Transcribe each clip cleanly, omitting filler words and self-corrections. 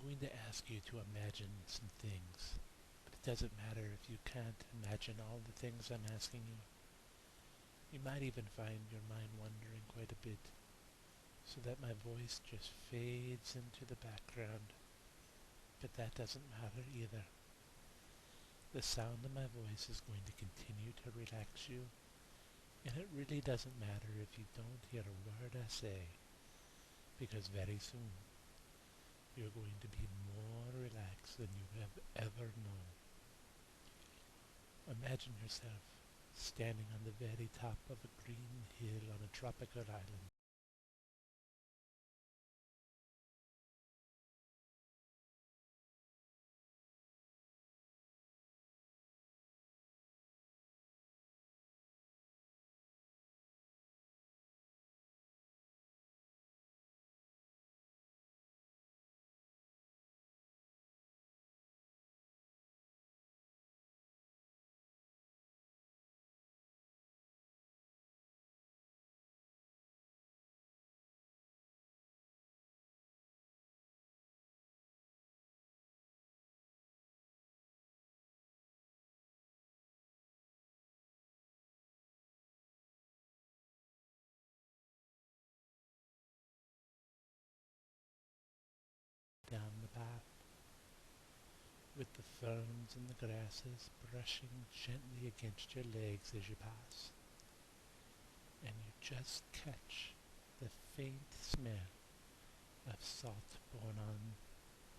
going to ask you to imagine some things, but it doesn't matter if you can't imagine all the things I'm asking you. You might even find your mind wandering quite a bit, so that my voice just fades into the background, but that doesn't matter either. The sound of my voice is going to continue to relax you, and it really doesn't matter if you don't hear a word I say, because very soon you're going to be more relaxed than you have ever known. Imagine yourself standing on the very top of a green hill on a tropical island. Down the path, with the ferns and the grasses brushing gently against your legs as you pass, and you just catch the faint smell of salt borne on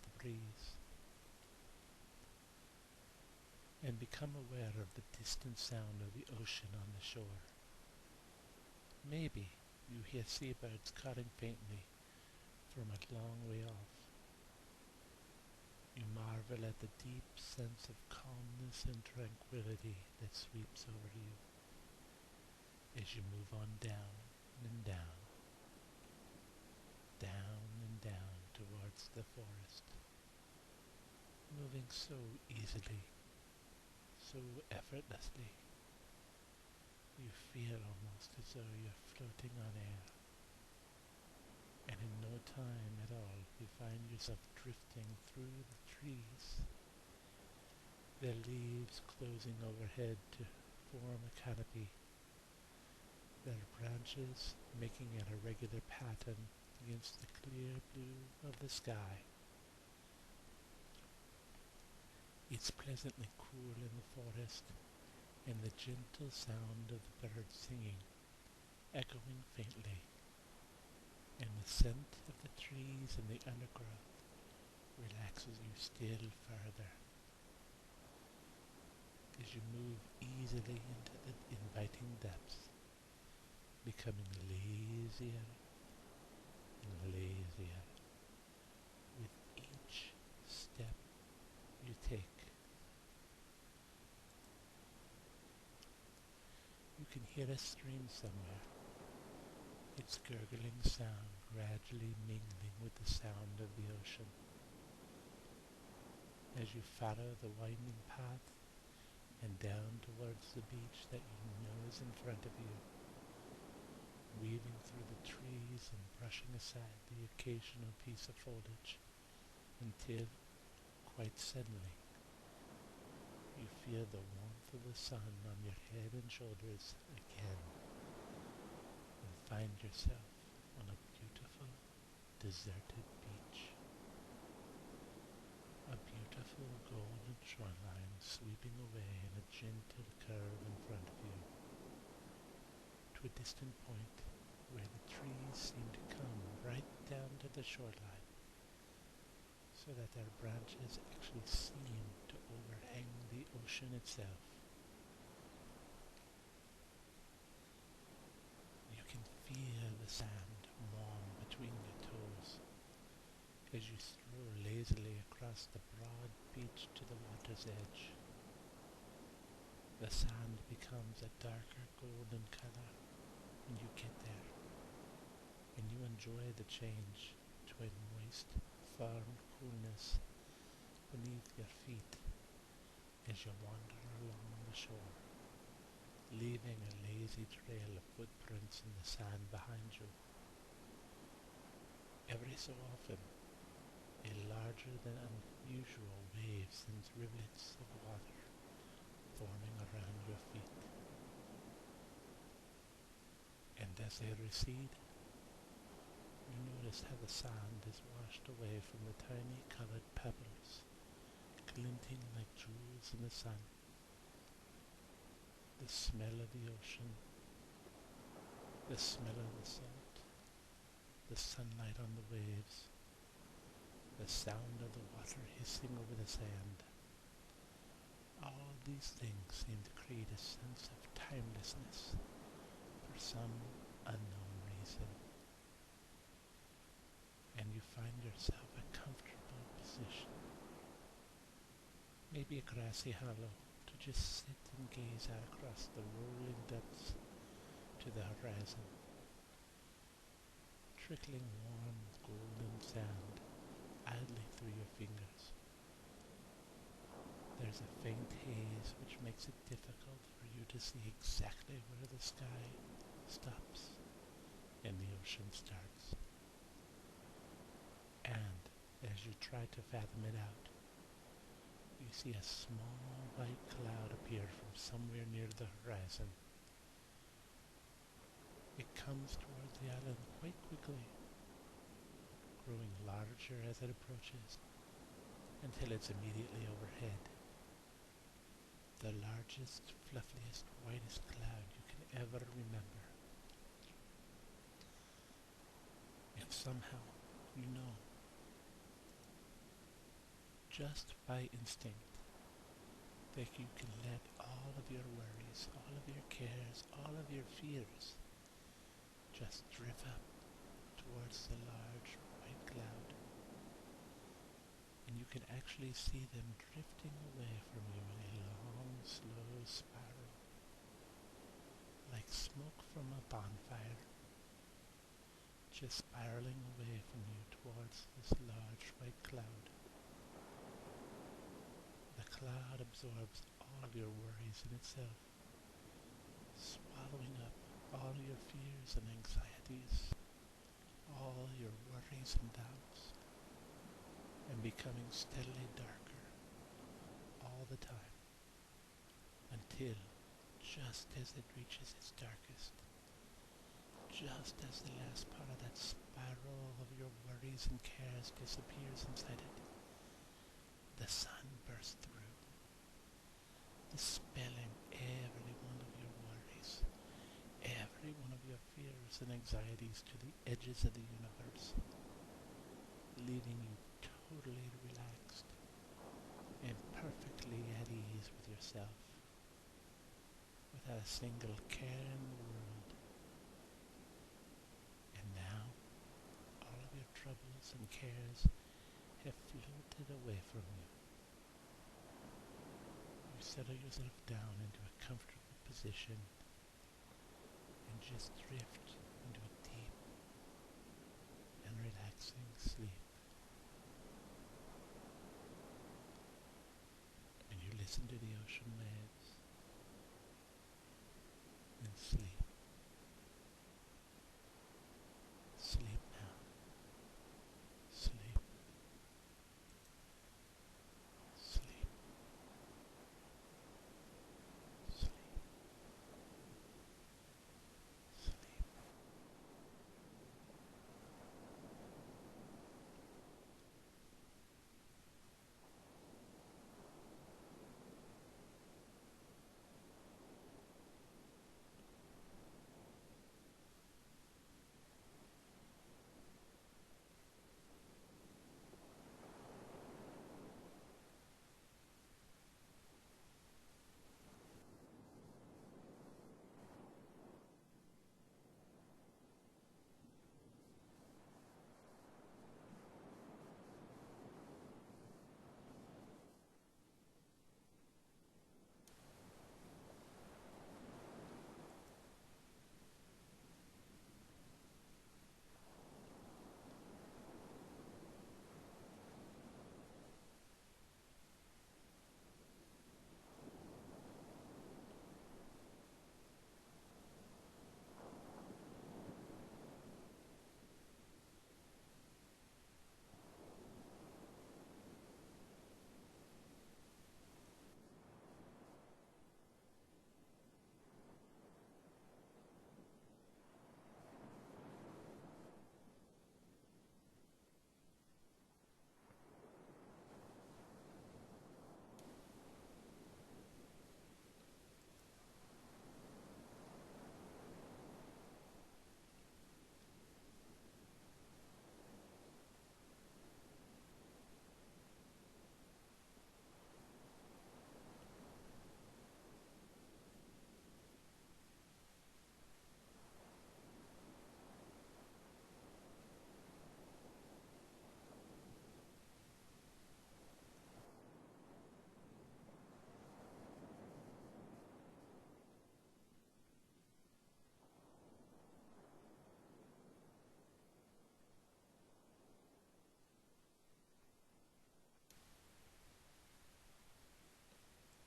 the breeze, and become aware of the distant sound of the ocean on the shore. Maybe you hear seabirds calling faintly from a long way off. You marvel at the deep sense of calmness and tranquility that sweeps over you as you move on down and down, down and down towards the forest, moving so easily, so effortlessly. You feel almost as though you're floating on air, and in no time at all you find yourself drifting through the trees, their leaves closing overhead to form a canopy, their branches making an irregular pattern against the clear blue of the sky. It's pleasantly cool in the forest, and the gentle sound of the birds singing, echoing faintly, and the scent of the trees and the undergrowth relaxes you still further as you move easily into the inviting depths, becoming lazier and lazier with each step you take. You can hear a stream somewhere, its gurgling sound gradually mingling with the sound of the ocean. As you follow the winding path and down towards the beach that you know is in front of you, weaving through the trees and brushing aside the occasional piece of foliage, until, quite suddenly, you feel the warmth of the sun on your head and shoulders again, and find yourself on a beautiful, deserted beach. A beautiful golden shoreline sweeping away in a gentle curve in front of you, to a distant point where the trees seem to come right down to the shoreline, so that their branches actually seem to overhang the ocean itself. You can feel the sand warm between your toes as you stroll lazily across the broad beach to the water's edge. The sand becomes a darker golden color when you get there, and you enjoy the change to a moist, firm coolness beneath your feet as you wander along the shore, leaving a lazy trail of footprints in the sand behind you. Every so often, a large larger than unusual waves and rivulets of water forming around your feet. And as they recede, you notice how the sand is washed away from the tiny colored pebbles, glinting like jewels in the sun. The smell of the ocean, the smell of the salt, the sunlight on the waves, the sound of the water hissing over the sand. All these things seem to create a sense of timelessness for some unknown reason. And you find yourself a comfortable position, maybe a grassy hollow, to just sit and gaze out across the rolling depths to the horizon, trickling warm golden sand idly through your fingers. There's a faint haze which makes it difficult for you to see exactly where the sky stops and the ocean starts. And as you try to fathom it out, you see a small white cloud appear from somewhere near the horizon. It comes towards the island quite quickly, growing larger as it approaches, until it's immediately overhead. The largest, fluffiest, whitest cloud you can ever remember. And somehow, you know, just by instinct, that you can let all of your worries, all of your cares, all of your fears just drift up towards the large white cloud. And you can actually see them drifting away from you in a long, slow spiral, like smoke from a bonfire, just spiraling away from you towards this large white cloud. The cloud absorbs all of your worries in itself, swallowing up all your fears and anxieties, all your worries and doubts, and becoming steadily darker all the time, until, just as it reaches its darkest, just as the last part of that spiral of your worries and cares disappears inside it, the sun bursts through, dispelling every one of your worries, every one of your fears and anxieties to the edges of the universe, leaving you totally relaxed and perfectly at ease with yourself, without a single care in the world. And now, all of your troubles and cares have floated away from you. You settle yourself down into a comfortable position and just drift into a deep and relaxing sleep.